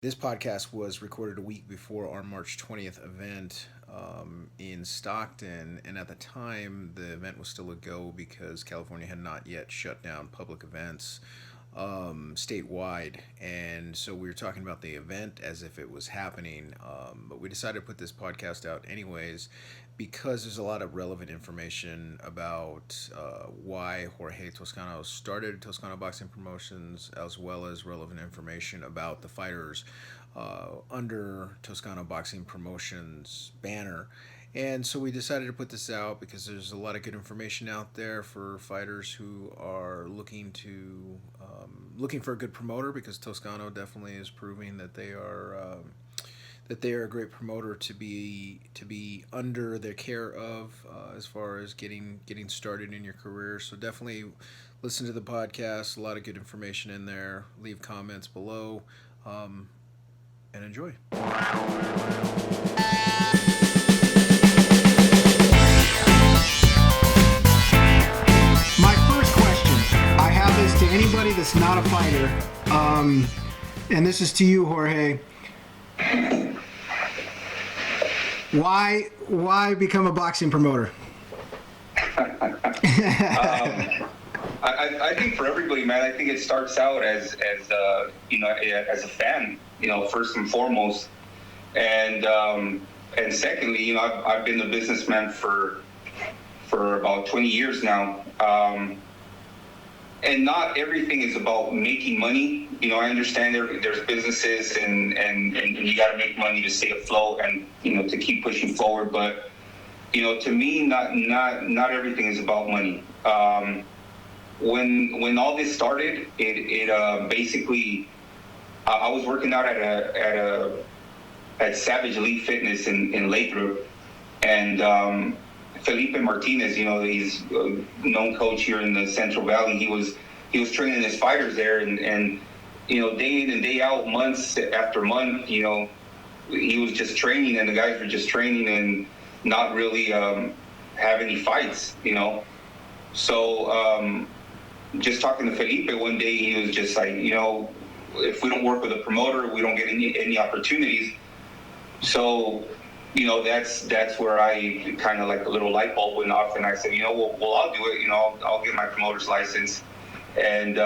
This podcast was recorded a week before our March 20th event in Stockton, and at the time, the event was still a go because California had not yet shut down public events statewide. And so we were talking about the event as if it was happening, but we decided to put this podcast out anyways because there's a lot of relevant information about why Jorge Toscano started Toscano Boxing Promotions, as well as relevant information about the fighters under Toscano Boxing Promotions banner. And so we decided to put this out because there's a lot of good information out there for fighters who are looking for a good promoter, because Toscano definitely is proving that they are a great promoter to be under their care of, as far as getting started in your career. So definitely listen to the podcast. A lot of good information in there. Leave comments below, and enjoy. My first question, I have this to anybody that's not a fighter, and this is to you, Jorge. Why become a boxing promoter? I think for everybody, man, I think it starts out as as a fan, first and foremost, and secondly, I've been a businessman for about 20 years now, and not everything is about making money. I understand there's businesses and you got to make money to stay afloat and to keep pushing forward, but to me, not everything is about money. When all this started, it basically, I was working out at Savage Elite Fitness in Lathrop, and Felipe Martinez, he's a known coach here in the Central Valley. He was training his fighters there, and day in and day out, months after month, he was just training, and the guys were just training and not really have any fights, So just talking to Felipe one day, he was just like, if we don't work with a promoter, we don't get any opportunities. So that's where I kind of like a little light bulb went off, and I said, well, I'll do it. I'll get my promoter's license, and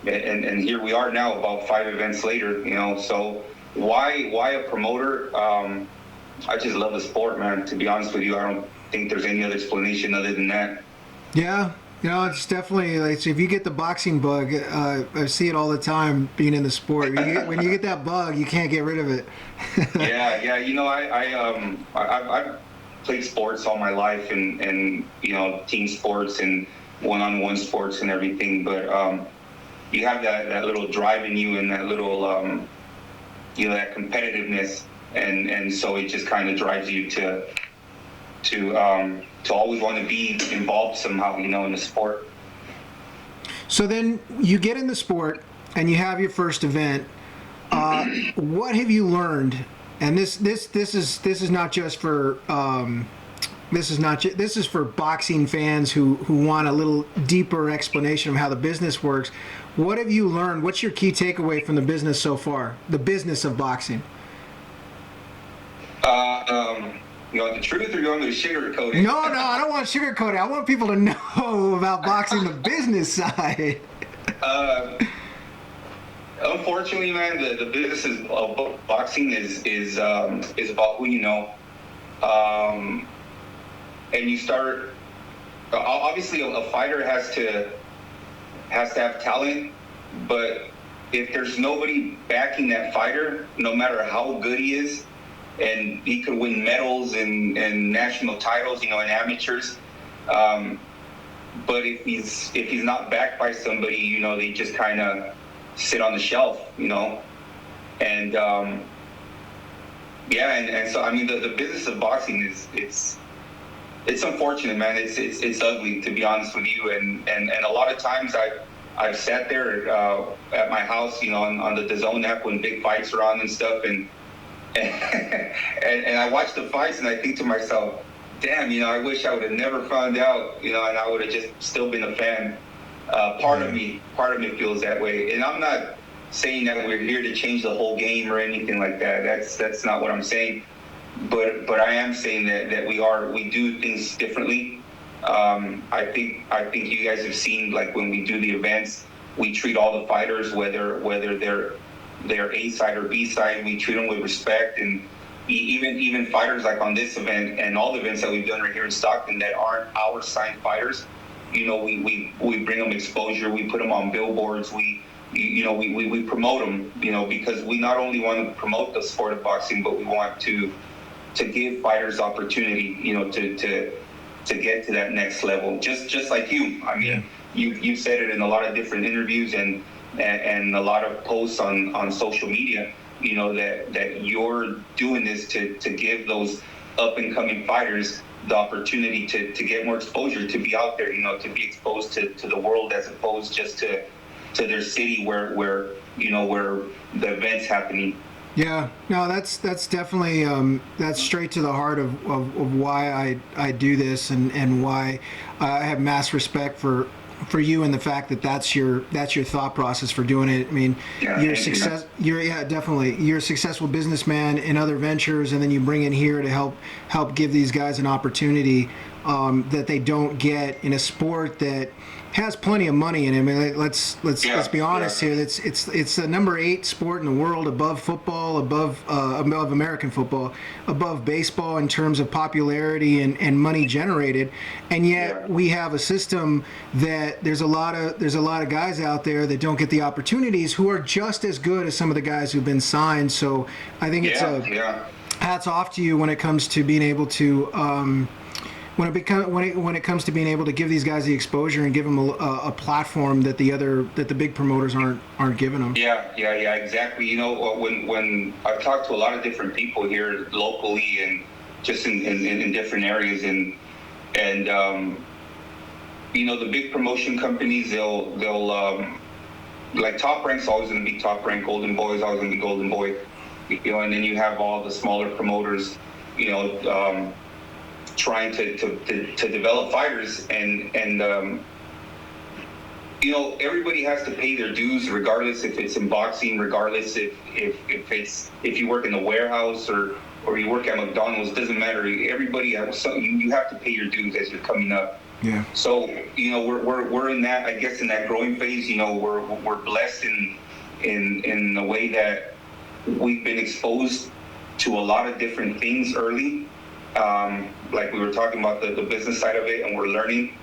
here we are now, about 5 events later. So why a promoter? I just love the sport, man. To be honest with you, I don't think there's any other explanation other than that. Yeah, it's definitely like, so if you get the boxing bug, I see it all the time being in the sport. When you get that bug, you can't get rid of it. Yeah. I've played sports all my life, and team sports and one-on-one sports and everything. But you have that little drive in you, and that little that competitiveness, and so it just kind of drives you to always want to be involved somehow, in the sport. So then you get in the sport and you have your first event. What have you learned? And this is not just for this is for boxing fans who want a little deeper explanation of how the business works. What have you learned? What's your key takeaway from the business so far? The business of boxing. The truth, or you want me to sugarcoat it? No, I don't want to sugarcoat it. I want people to know about boxing, the business side. Unfortunately, man, the business of boxing is about who you know, and you start. Obviously, a fighter has to have talent, but if there's nobody backing that fighter, no matter how good he is, and he could win medals and national titles, in amateurs. But if he's not backed by somebody, they just kind of sit on the shelf, And and so I mean the business of boxing is it's unfortunate, man. It's ugly, to be honest with you. And a lot of times I've sat there at my house, on the DAZN app when big fights are on and stuff, and I watch the fights, and I think to myself, damn, I wish I would have never found out, and I would have just still been a fan. Part of me feels that way, and I'm not saying that we're here to change the whole game or anything like that. That's not what I'm saying. But I am saying that we do things differently. I think you guys have seen, like, when we do the events, we treat all the fighters, whether they're A side or B side, we treat them with respect. And even fighters like on this event and all the events that we've done right here in Stockton that aren't our signed fighters, you know, we bring them exposure, we put them on billboards, we promote them, you know, because we not only want to promote the sport of boxing, but we want to give fighters opportunity, you know, to get to that next level. Just like you. I mean, you said it in a lot of different interviews and a lot of posts on social media, you know, that you're doing this to give those up and coming fighters the opportunity to get more exposure, to be out there, you know, to be exposed to the world as opposed just to their city where you know, where the event's happening. Yeah, no, that's definitely that's straight to the heart of why I do this and why I have mass respect for you and the fact that that's your thought process for doing it. I mean, you're definitely you're a successful businessman in other ventures, and then you bring in here to help give these guys an opportunity that they don't get in a sport that has plenty of money in it. I mean, let's be honest here. It's the number 8 sport in the world, above football, above American football, above baseball in terms of popularity and money generated. And yet we have a system that there's a lot of guys out there that don't get the opportunities who are just as good as some of the guys who've been signed. So I think it's hats off to you when it comes to being able to. When it comes to being able to give these guys the exposure and give them a platform that the big promoters aren't giving them. Yeah, exactly. You know, when I've talked to a lot of different people here locally and just in different areas, and you know, the big promotion companies, they'll like, Top Rank's always going to be Top Rank, Golden Boy is always going to be Golden Boy, you know, and then you have all the smaller promoters, you know, trying to develop fighters, and you know, everybody has to pay their dues, regardless if it's in boxing, regardless if you work in the warehouse or you work at McDonald's, doesn't matter. Everybody has something. You have to pay your dues as you're coming up. Yeah. So, you know, we're in that, I guess, in that growing phase. You know, we're blessed in the way that we've been exposed to a lot of different things early. Like we were talking about the business side of it, and we're learning,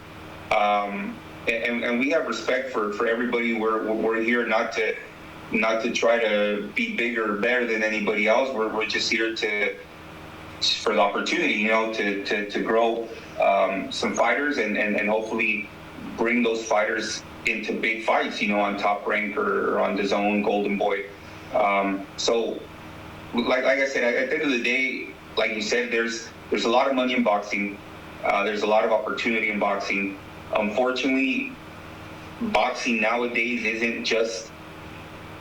and we have respect for everybody. We're here not to try to be bigger or better than anybody else. We're just here for the opportunity, you know, to grow some fighters and hopefully bring those fighters into big fights, you know, on Top Rank or on DAZN, Golden Boy. So like I said, at the end of the day, like you said, there's a lot of money in boxing. There's a lot of opportunity in boxing. Unfortunately, boxing nowadays isn't just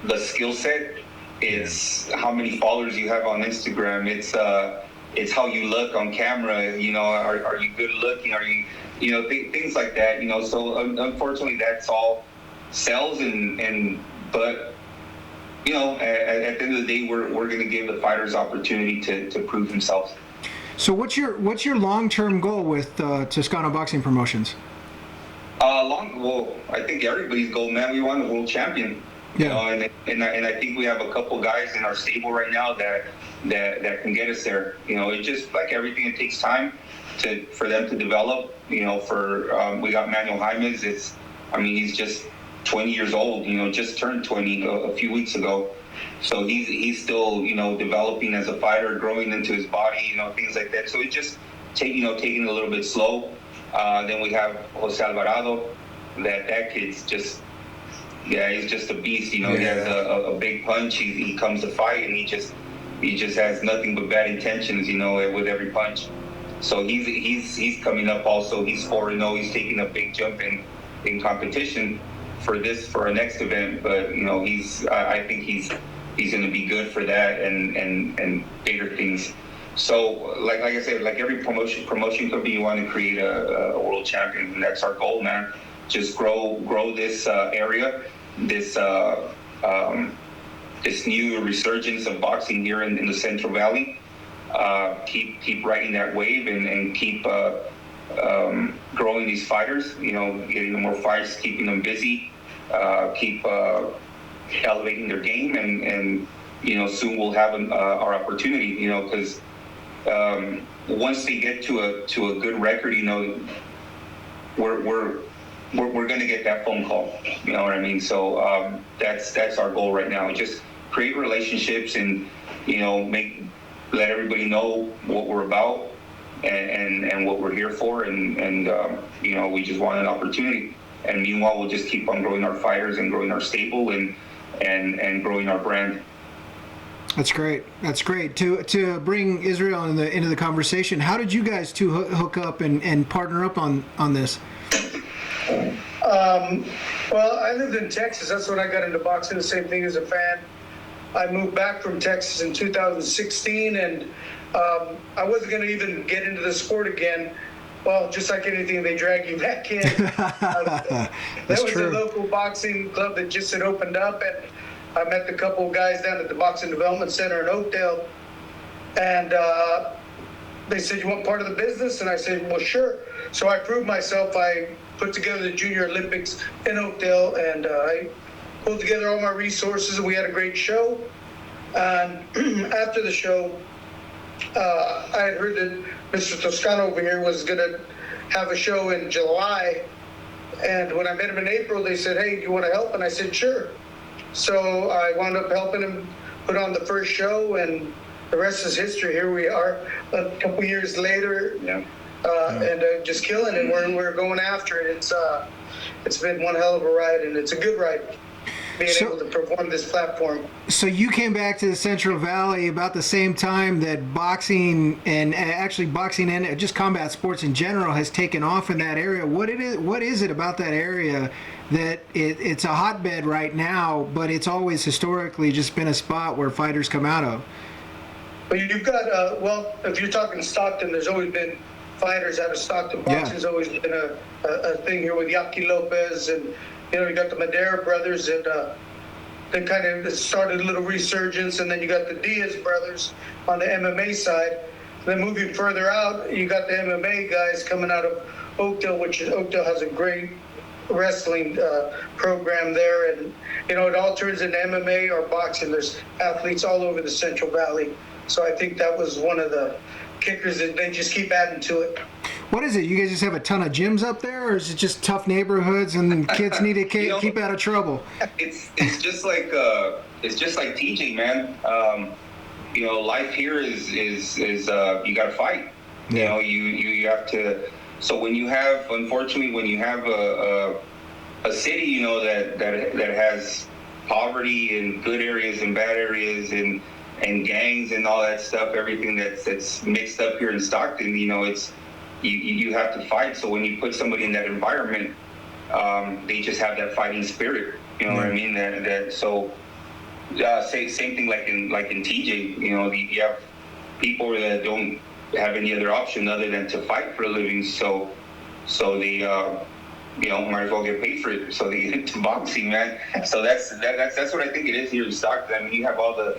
the skill set. It's how many followers you have on Instagram. It's how you look on camera. You know, are you good looking? Are you, you know, things like that. You know, so unfortunately, that's all sells. But you know, at the end of the day, we're going to give the fighters opportunity to prove themselves. So what's your long-term goal with Toscano Boxing Promotions? Well, I think everybody's goal, man. We want a world champion. Yeah. You know, and I think we have a couple guys in our stable right now that can get us there. You know, it just, like everything, it takes time for them to develop. You know, we got Manuel Jaimes. He's just 20 years old. You know, just turned 20 a few weeks ago. So he's still, you know, developing as a fighter, growing into his body, you know, things like that. So it just taking it a little bit slow. Then we have Jose Alvarado. That kid's just, he's just a beast. You know, He has a big punch. He comes to fight, and he just has nothing but bad intentions, you know, with every punch. So he's coming up also. He's 4-0. He's taking a big jump in competition for our next event. But you know, I think he's going to be good for that and bigger things. So like I said, like every promotion company, you want to create a world champion, and that's our goal, man. Just grow this area, this this new resurgence of boxing here in the Central Valley. Keep riding that wave and keep growing these fighters. Getting them more fights, keeping them busy, keep elevating their game, and soon we'll have our opportunity. Because once they get to a good record, we're going to get that phone call. You know what I mean? So that's our goal right now. Just create relationships and let everybody know what we're about and what we're here for, and we just want an opportunity. And meanwhile, we'll just keep on growing our fighters and growing our stable and growing our brand. That's great. That's great. To bring Israel into the conversation, how did you guys two hook up and partner up on this? Well, I lived in Texas. That's when I got into boxing. The same thing as a fan. I moved back from Texas in 2016, and I wasn't going to even get into the sport again. Well, just like anything, they drag you back in. There was true. a local boxing club that just had opened up, and I met a couple of guys down at the Boxing Development Center in Oakdale, and they said, "You want part of the business?" And I said, "Well, sure." So I proved myself. I put together the Junior Olympics in Oakdale, and I pulled together all my resources, and we had a great show. And after the show, I had heard that Mr. Toscano over here was going to have a show in July. And when I met him in April, they said, "Hey, do you want to help?" And I said, "Sure." So I wound up helping him put on the first show, and the rest is history. Here we are a couple years later, and just killing it. We're going after it. It's been one hell of a ride, and it's a good ride, being able to perform this platform. So you came back to the Central Valley about the same time that boxing and just combat sports in general has taken off in that area. What is it about that area that it's a hotbed right now, but it's always historically just been a spot where fighters come out of? But you've got, if you're talking Stockton, there's always been fighters out of Stockton. Boxing's always been a thing here with Yaqui Lopez, and you got the Madera brothers, and they kind of started a little resurgence, and then you got the Diaz brothers on the MMA side. Then moving further out, you got the MMA guys coming out of Oakdale, Oakdale has a great wrestling program there, and it all turns into MMA or boxing. There's athletes all over the Central Valley, so I think that was one of the kickers that they just keep adding to it. What is it? You guys just have a ton of gyms up there, or is it just tough neighborhoods and kids need to keep out of trouble? It's just like TJ, man. Life here is you got to fight. Yeah. You have to. So when you have a city, that has poverty and good areas and bad areas and gangs and all that stuff, everything that's mixed up here in Stockton, it's you have to fight. So when you put somebody in that environment, they just have that fighting spirit. You know what I mean? Same thing like in TJ. You have people that don't have any other option other than to fight for a living. So they might as well get paid for it. So they get into boxing, man. So that's what I think it is here in Stockton. I mean, you have all the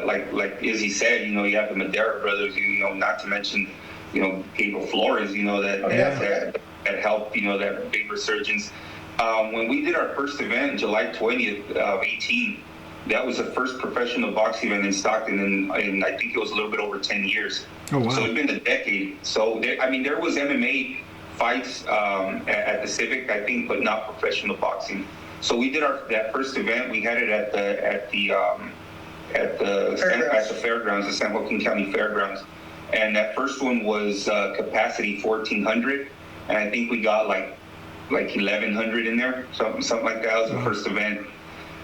like Izzy said, you have the Madera brothers, not to mention, Gabriel Flores, that helped, that big resurgence. When we did our first event, July 20th of 18, that was the first professional boxing event in Stockton, and I think it was a little bit over 10 years. Oh, wow. So it's been a decade. So there was MMA fights at the Civic, I think, but not professional boxing. So we did that first event. We had it at the fairgrounds, the San Joaquin County Fairgrounds, and that first one was capacity 1,400, and I think we got like 1,100 in there, something like that. That was the first event,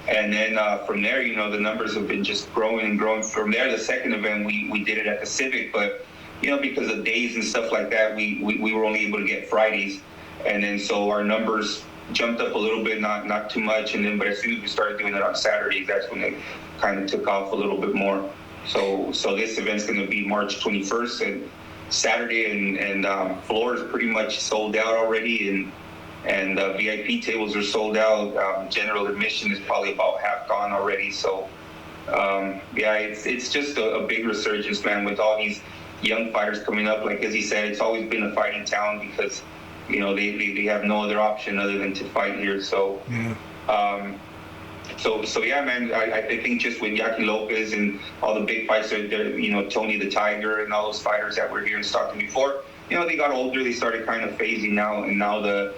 and then from there, the numbers have been just growing and growing. From there, the second event we did it at the Civic, but because of days and stuff like that, we were only able to get Fridays, and then so our numbers jumped up a little bit, not too much, but as soon as we started doing it on Saturdays, that's when it kind of took off a little bit more. So this event's going to be March 21st and Saturday, and floor is pretty much sold out already, and VIP tables are sold out. General admission is probably about half gone already. So yeah, it's just a big resurgence, man, with all these young fighters coming up. Like as he said, it's always been a fighting town because, you know, they have no other option other than to fight here. So, so yeah, man, I think just with Yaki Lopez and all the big fights, you know, Tony the Tiger and all those fighters that were here in Stockton before, you know, they got older, they started kind of phasing now, and now the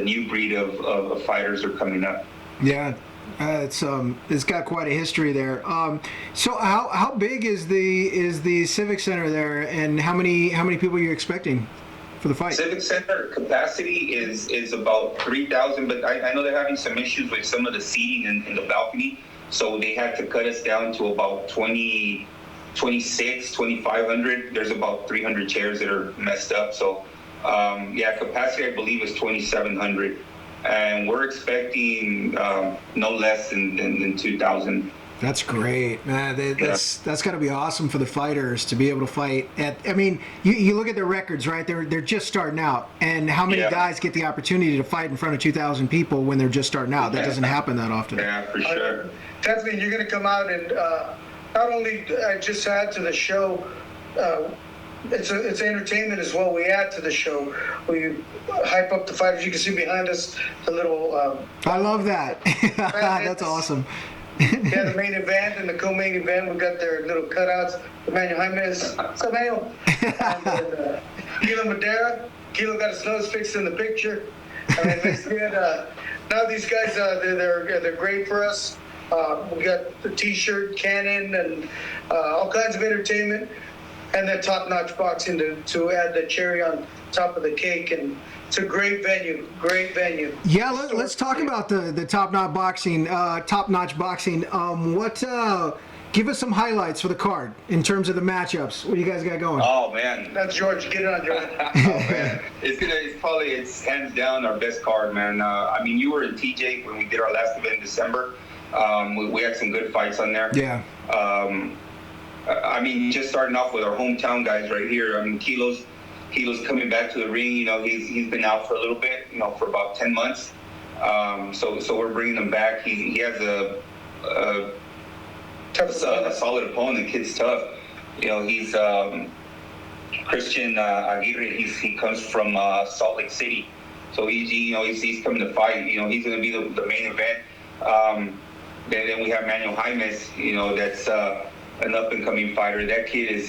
new breed of fighters are coming up. Yeah. It's got quite a history there. So how big is the Civic Center there, and how many people are you expecting for the fight? Civic Center capacity is about 3,000, but I know they're having some issues with some of the seating in the balcony, so they had to cut us down to about 2,500. There's about 300 chairs that are messed up. So yeah, capacity I believe is 2,700. And we're expecting no less than 2,000. That's great, man. That's got to be awesome for the fighters to be able to fight at. I mean, you look at their records, right? They're just starting out, and how many guys get the opportunity to fight in front of 2,000 people when they're just starting out? That doesn't happen that often. Yeah, for sure. Definitely, you're going to come out and not only I just add to the show. It's entertainment as well. We add to the show. We hype up the fighters. You can see behind us the little. I love that. That's awesome. Yeah, the main event and the co-main event. We got their little cutouts. Emmanuel Jaimes. What's up, Emmanuel? And Kilo Madera. Kilo got his nose fixed in the picture. I mean, it's good. Now these guys, they're great for us. We got the T-shirt, cannon, and all kinds of entertainment. And then top-notch boxing to add the cherry on top of the cake. And it's a great venue. Yeah, let's talk about the top-notch boxing. Give us some highlights for the card in terms of the matchups. What do you guys got going? Oh man, That's George. Get it on, George. oh man, it's hands down our best card, man. I mean, you were in TJ when we did our last event in December. We had some good fights on there. Yeah. I mean, just starting off with our hometown guys right here. I mean, Kilo's coming back to the ring. You know, he's been out for a little bit. You know, for about 10 months. So we're bringing him back. He has a solid opponent. The kid's tough. You know, he's Christian Aguirre. He comes from Salt Lake City. So he's coming to fight. You know, he's going to be the main event. Then we have Manuel Jaimes. You know, that's an up-and-coming fighter. That kid is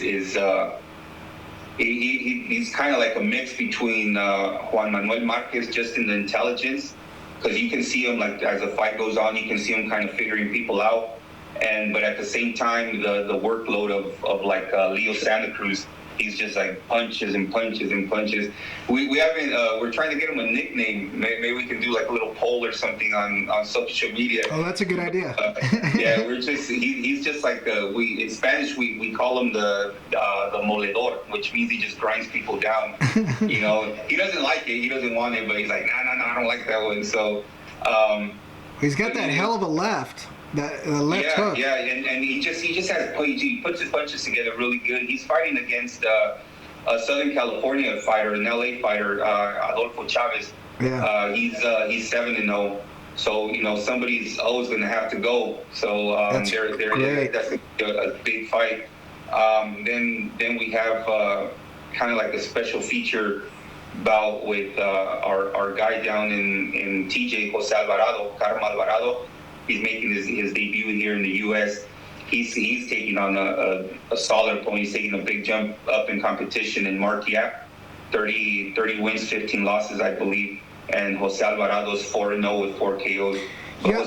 he's kind of like a mix between Juan Manuel Marquez, just in the intelligence, because you can see him, like, as the fight goes on, you can see him kind of figuring people out, but at the same time, the workload of like Leo Santa Cruz. He's just like punches and punches and punches. We haven't. We're trying to get him a nickname. Maybe we can do like a little poll or something on social media. Oh, that's a good idea. Yeah, we're just. He's just like in Spanish we call him the moledor, which means he just grinds people down. You know, he doesn't like it. He doesn't want it, but he's like, no, I don't like that one. So. He's got that hell of a left. The left hook. Yeah, and he just has he puts his punches together really good. He's fighting against a Southern California fighter, an LA fighter, Adolfo Chavez. Yeah. He's 7-0. So you know somebody's always going to have to go. So That's great. That's a big fight. Then we have kind of like a special feature bout with our guy down in TJ, Jose Alvarado, Carmo Alvarado. He's making his debut here in the U.S. He's taking on a solid opponent. He's taking a big jump up in competition in Mark Yap, 30 wins, 15 losses, I believe. And Jose Alvarado's 4-0 with 4 KOs. But Yeah.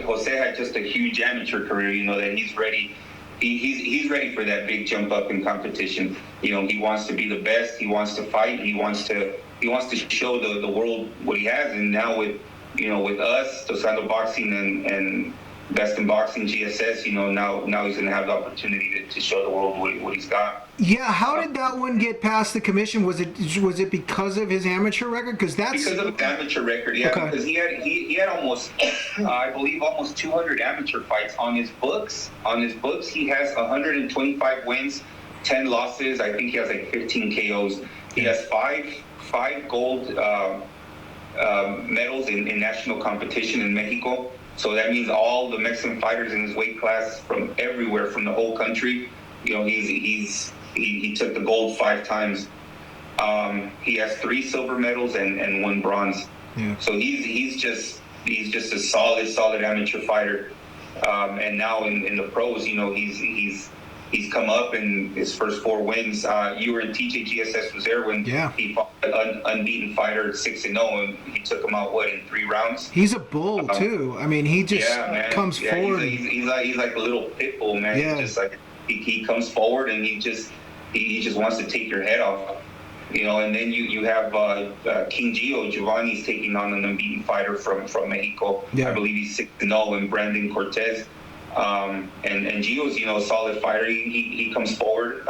Jose had just a huge amateur career. You know that he's ready. He's ready for that big jump up in competition. You know, he wants to be the best. He wants to fight. He wants to show the world what he has. And now with us, Toscano Boxing and Best in Boxing, GSS, you know, now he's going to have the opportunity to show the world what he's got. Yeah, how did that one get past the commission? Was it because of his amateur record? Because of the amateur record, yeah. Okay. Because he had almost, I believe, almost 200 amateur fights on his books. On his books, he has 125 wins, 10 losses. I think he has like 15 KOs. He has five gold medals in national competition in Mexico. So that means all the Mexican fighters in his weight class from everywhere, from the whole country. He took the gold 5 times. He has 3 silver medals and 1 bronze. Yeah. So he's just a solid amateur fighter. And now in the pros, he's come up in his first 4 wins. You were in GSS was there when he fought an unbeaten fighter 6-0, and he took him out in 3 rounds. He's a bull too. I mean, he just comes forward. He's like a little pit bull, man. Yeah. He's just like he comes forward and he just wants to take your head off. And then you have King Gio. Giovanni's taking on an unbeaten fighter from Mexico. Yeah. I believe he's 6-0, and Brandon Cortez. And Gio's, a solid fighter. He comes forward.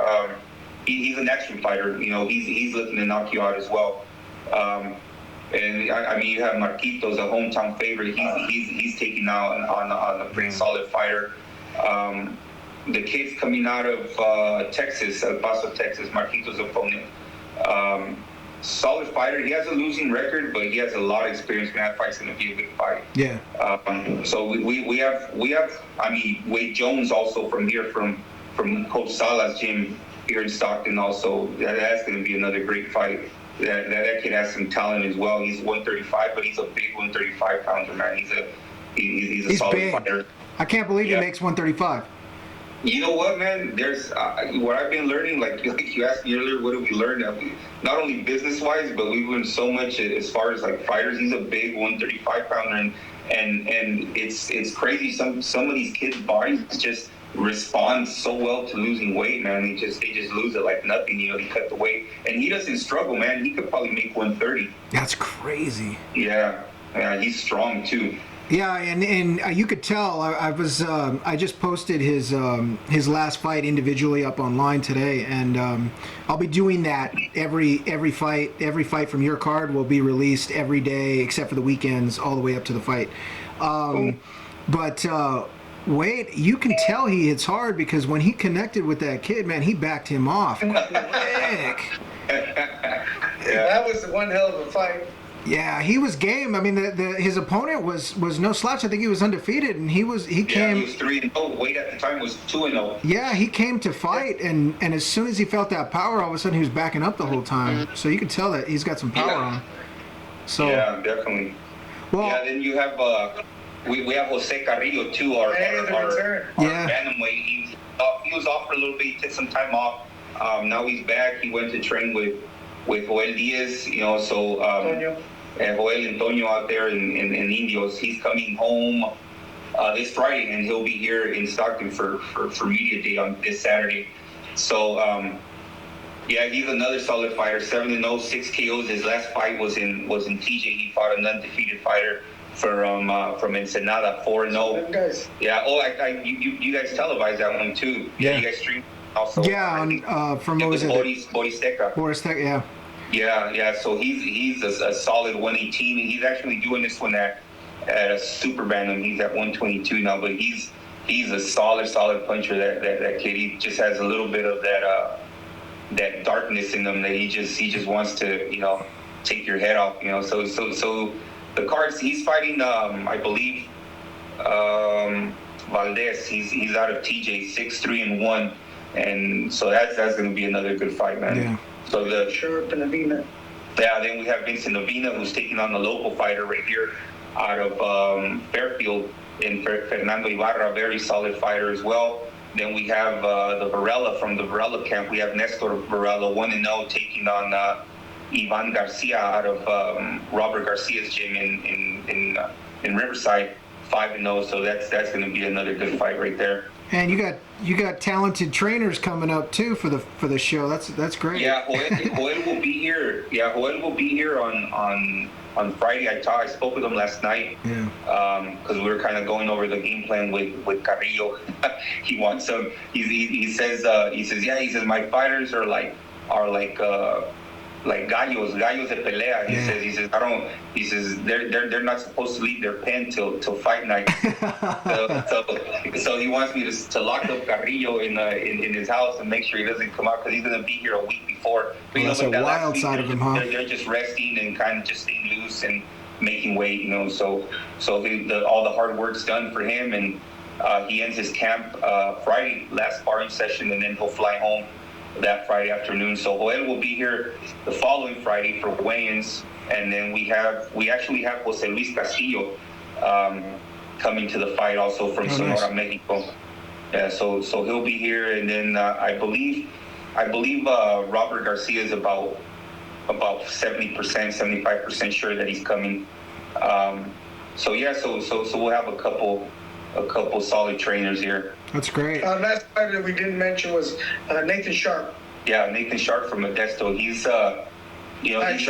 He's an action fighter. He's looking to knock you out as well. And I mean, you have Marquitos, a hometown favorite. He's taking out on a pretty solid fighter. The kid's coming out of Texas, El Paso, Texas, Marquitos' opponent. Solid fighter. He has a losing record, but he has a lot of experience. Man, that fight's going to be a good fight. Yeah. So we have. I mean, Wade Jones also from here, from Coach Sala's gym here in Stockton. Also, that's going to be another great fight. That kid has some talent as well. He's 135, but he's a big 135 pounder, man. He's a solid big. fighter. I can't believe he makes 135. You know what, man? There's what I've been learning. Like you asked me earlier, what have we learned? Not only business-wise, but we've learned so much as far as like fighters. He's a big 135 pounder, and it's crazy. Some of these kids' bodies just respond so well to losing weight, man. They just lose it like nothing. He cut the weight, and he doesn't struggle, man. He could probably make 130. That's crazy. Yeah, he's strong too. Yeah, and you could tell. I just posted his last fight individually up online today, and I'll be doing that every fight from your card will be released every day except for the weekends, all the way up to the fight. Cool. But Wade, you can tell he hits hard because when he connected with that kid, man, he backed him off quick. That was one hell of a fight. Yeah, he was game. I mean, his opponent was no slouch. I think he was undefeated, and he came. He was 3-0. Wade at the time was 2-0. Yeah, he came to fight, and as soon as he felt that power, all of a sudden he was backing up the whole time. So you could tell that he's got some power on him. So yeah, definitely. Well, yeah, then you have we have Jose Carrillo too, our bantamweight. He was off for a little bit. He took some time off. Now he's back. He went to train with Joel Diaz. So. And Joel Antonio out there in Indios, he's coming home this Friday, and he'll be here in Stockton for media day on this Saturday. So he's another solid fighter. 7-0, 6 KOs. His last fight was in TJ. He fought an undefeated fighter from Ensenada, 4-0. Guys. Yeah. Oh, you guys televised that one too. Yeah. You guys streamed also. Yeah, from what was it? Boris Teca. Yeah. Yeah. So he's a solid 118. He's actually doing this one at a super bantam. He's at 122 now, but he's a solid puncher. That kid. He just has a little bit of that darkness in him that he just wants to take your head off. So the cards he's fighting. I believe Valdez. He's out of TJ, 6-3-1, and so that's going to be another good fight, man. Yeah. So Sharp and Avina. Yeah, then we have Vincent Avina, who's taking on the local fighter right here out of Fairfield, in Fernando Ibarra, very solid fighter as well. Then we have the Varela from the Varela camp. We have Nestor Varela, 1-0, taking on Ivan Garcia out of Robert Garcia's gym in Riverside, 5-0. So that's going to be another good fight right there. And you got talented trainers coming up too for the show. That's great. Yeah, Joel will be here. Yeah, Joel will be here on Friday. I spoke with him last night. Yeah. Because we were kind of going over the game plan with Carrillo. He wants some. He says my fighters are like gallos de pelea. He says they're not supposed to leave their pen till fight night. so he wants me to lock up Carrillo in his house and make sure he doesn't come out because he's going to be here a week before. But that's a wild side of him, huh? They're just resting and kind of just staying loose, and making weight, so all the hard work's done for him, and he ends his camp Friday, last sparring session, and then he'll fly home that Friday afternoon. So Joel will be here the following Friday for weigh-ins, and then we actually have Jose Luis Castillo coming to the fight also from Sonora, Mexico. Yeah, so he'll be here, and then I believe Robert Garcia is about 70%, 75% sure that he's coming. So we'll have a couple solid trainers here. That's great. Last fighter that we didn't mention was Nathan Sharp. Yeah, Nathan Sharp from Modesto. He's a light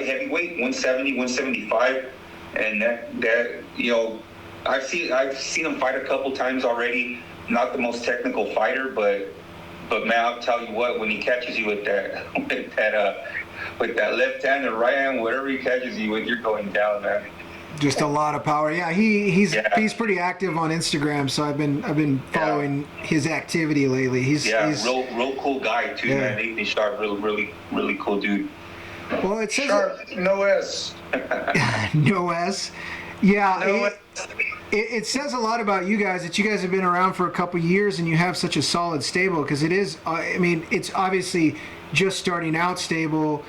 heavyweight, 170, 175, and that I've seen him fight a couple times already. Not the most technical fighter, but man, I'll tell you what, when he catches you with that left hand or right hand, whatever he catches you with, you're going down, man. Just a lot of power. Yeah, he's pretty active on Instagram, so I've been following his activity lately. He's real cool guy too, man. Nathan Sharp, really cool dude. Well, it says Sharp, no S. No S. Yeah. No S. It says a lot about you guys that you guys have been around for a couple years and you have such a solid stable, because it is, it's obviously just starting out stable,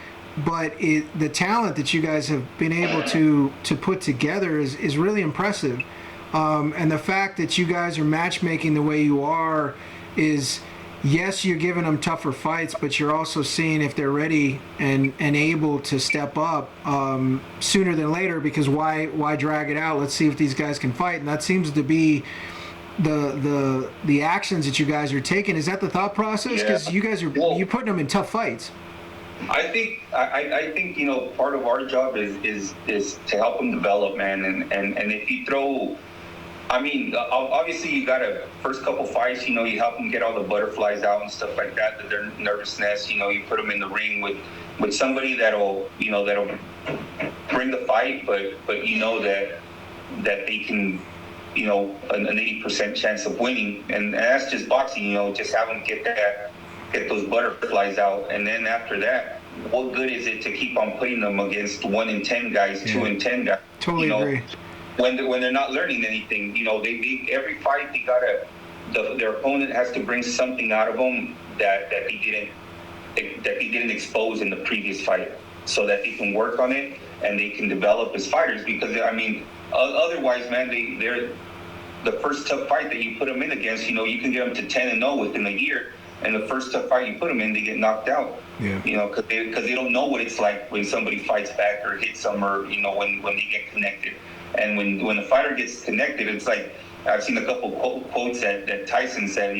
but the talent that you guys have been able to put together is really impressive. And the fact that you guys are matchmaking the way you are is, yes, you're giving them tougher fights, but you're also seeing if they're ready and able to step up sooner than later, because why drag it out? Let's see if these guys can fight. And that seems to be the actions that you guys are taking. Is that the thought process? Because you guys you're putting them in tough fights. I think part of our job is to help them develop, man, and if you throw, obviously you got to, first couple fights, you help them get all the butterflies out and stuff like that, their nervousness, you put them in the ring with somebody that'll bring the fight, but that they can, an 80% chance of winning, and that's just boxing, just have them get those butterflies out, and then after that, what good is it to keep on putting them against 1 in 10 guys, 2 in 10 guys? Totally agree. When they're not learning anything, they every fight their opponent has to bring something out of them that they didn't expose in the previous fight, so that they can work on it and they can develop as fighters. Because otherwise, man, they're the first tough fight that you put them in against. You can get them to 10-0 within a year, and the first tough fight you put them in, they get knocked out. Yeah. Because they don't know what it's like when somebody fights back or hits them, or when they get connected. And when the fighter gets connected, it's like, I've seen a couple quotes that Tyson said,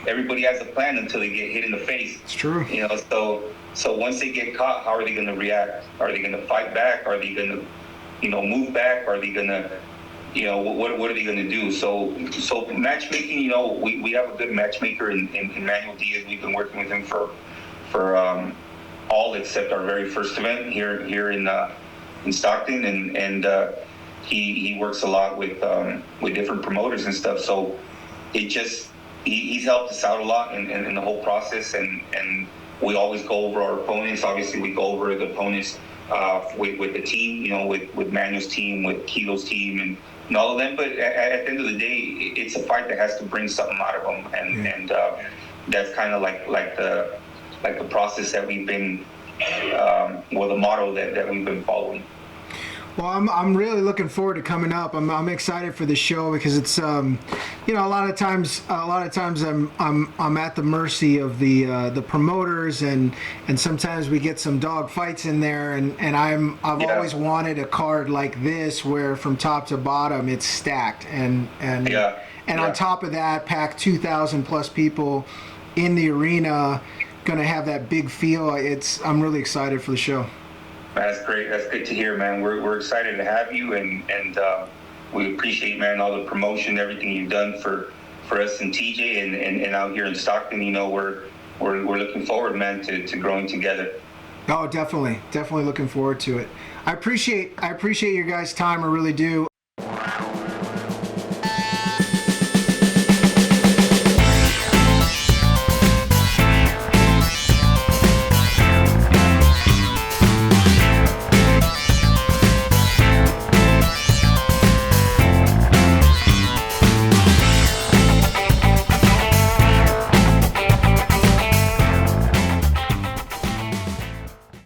everybody has a plan until they get hit in the face. It's true. So once they get caught, how are they going to react? Are they going to fight back? Are they going to, move back? Are they going to, what are they going to do? So matchmaking, we have a good matchmaker in Manuel Diaz. We've been working with him for all except our very first event here in Stockton, and he works a lot with different promoters and stuff. So he's helped us out a lot in the whole process, and we always go over our opponents. Obviously, we go over the opponents with the team, with Manuel's team, with Kilo's team, and all of them. But at the end of the day, it's a fight that has to bring something out of them, and that's kind of like the process that we've been, the motto that we've been following. Well, I'm really looking forward to coming up. I'm excited for the show, because it's a lot of times I'm at the mercy of the promoters, and sometimes we get some dog fights in there, and I've always wanted a card like this where from top to bottom it's stacked, and on top of that, pack 2,000 plus people in the arena, gonna have that big feel. I'm really excited for the show. That's great. That's good to hear, man. We're excited to have you, and we appreciate, man, all the promotion, everything you've done for us and TJ, and out here in Stockton. We're looking forward, man, to growing together. Oh, definitely looking forward to it. I appreciate your guys' time. I really do.